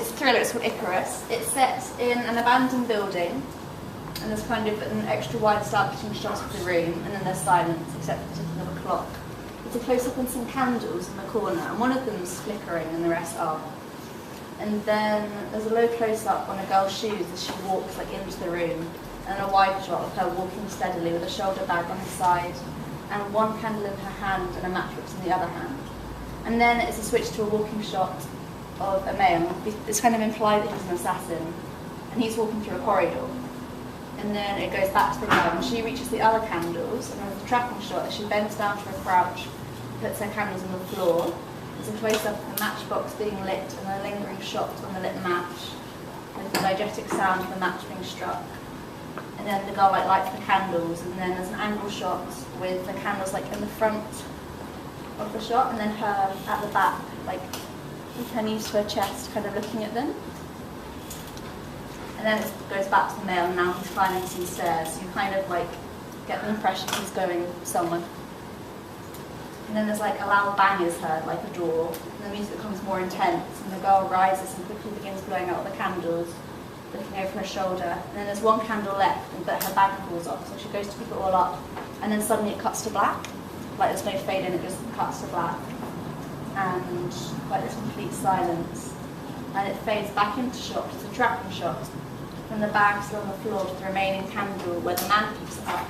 it's a thriller, it's called Icarus. It's set in an abandoned building, and there's kind of an extra wide establishing shot of the room, and then there's silence, except for the ticking of a clock. There's a close-up on some candles in the corner, and one of them's flickering, and the rest aren't. And then there's a low close-up on a girl's shoes as she walks like into the room, and a wide shot of her walking steadily with a shoulder bag on her side, and one candle in her hand and a matchbox in the other hand. And then it's a switch to a walking shot of a male. It's kind of implied that he's an assassin, and he's walking through a corridor. And then it goes back to the girl, and she reaches the other candles, and there's a tracking shot as she bends down to a crouch, puts her candles on the floor. There's a close-up of the matchbox being lit, and a lingering shot on the lit match, with the diegetic sound of the match being struck. And then the girl lights the candles, and then there's an angle shot with the candles in the front of the shot, and then her at the back, with her knees to her chest, kind of looking at them. And then it goes back to the male, and now he's climbing some stairs. So you kind of get the impression he's going somewhere. And then there's a loud bang is heard, like a door, and the music becomes more intense, and the girl rises and quickly begins blowing out the candles, looking over her shoulder. And then there's one candle left, but her bag falls off, so she goes to pick it all up, and then suddenly it cuts to black. There's no fade in, it just cuts to black. And there's complete silence. And it fades back into shot, it's a tracking shot, from the bag still on the floor to the remaining candle where the man picks it up.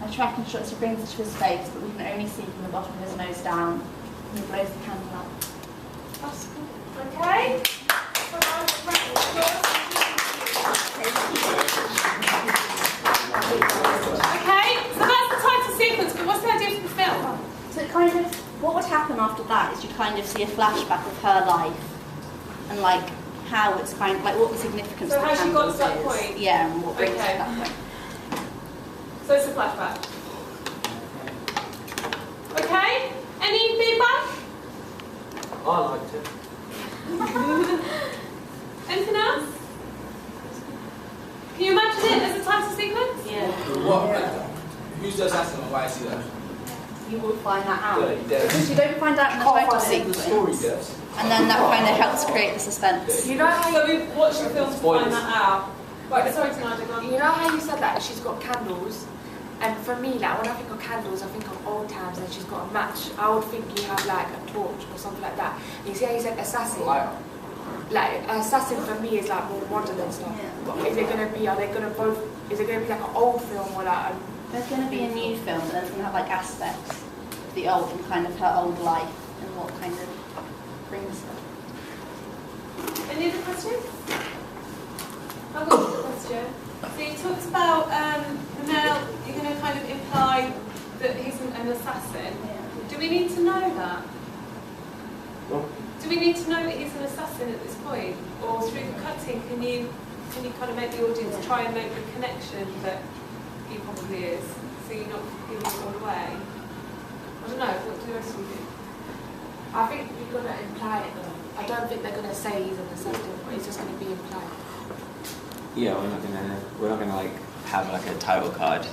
A tracking shot as he brings it to his face, but we can only see from the bottom of his nose down, and he blows the candle out. That's good. Okay. Okay, so that's the title sequence, but what's the idea for the film? So it kind of, what would happen after that is you kind of see a flashback of her life, and how it's kind of, what the significance So of the how she got candles to that is. point? Yeah, and what brings Okay. her to that point. So it's a flashback. Okay, any feedback? I liked it. Anything else? Can you imagine it as a title sequence? Yeah. Who's the assassin and why is he there? You will find that out. Yeah, he does. Because you don't find out in the title sequence. The story does. And then that kind of helps create the suspense. You know how So we've watched the film to find that out. Right, sorry tonight, you know how you said that she's got candles, and for me, when I think of candles, I think of old times, and she's got a match. I would think you have a torch or something like that. And you see how you said assassin. Assassin for me is more modern and stuff. Yeah. But is it gonna be? Are they gonna both? Is it gonna be an old film or There's going to be a new film, but there's going to have aspects of the old and kind of her old life and what kind of brings her. Any other questions? I've got a question. So you talked about the male, you're going to kind of imply that he's an assassin. Yeah. Do we need to know that? What? Do we need to know that he's an assassin at this point? Or through the cutting, can you kind of make the audience try and make the connection that he probably is, so you're not giving it all away? I don't know, what do the rest of you think? I think you're gonna imply it though. I don't think they're gonna say he's an assassin, but it's just gonna be implied. Yeah, we're not gonna have a title card.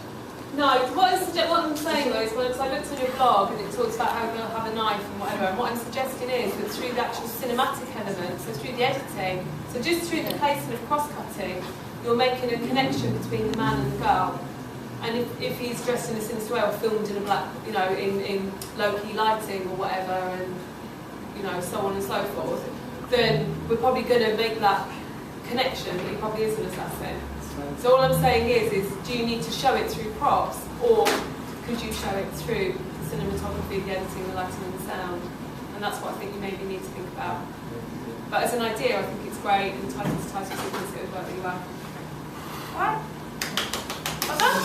No, what I'm saying though is, because I looked on your blog and it talks about how you'll have a knife and whatever, and what I'm suggesting is that through the actual cinematic elements, so through the editing, so just through the placement of cross-cutting, you're making a connection between the man and the girl. And if he's dressed in a sinister way or filmed in a black, in low-key lighting or whatever, and so on and so forth, then we're probably going to make that connection that he probably is an assassin. So all I'm saying is do you need to show it through props, or could you show it through the cinematography, the editing, the lighting and the sound? And that's what I think you maybe need to think about. But as an idea, I think it's great, and title sequence goes well really well. Alright? Well done.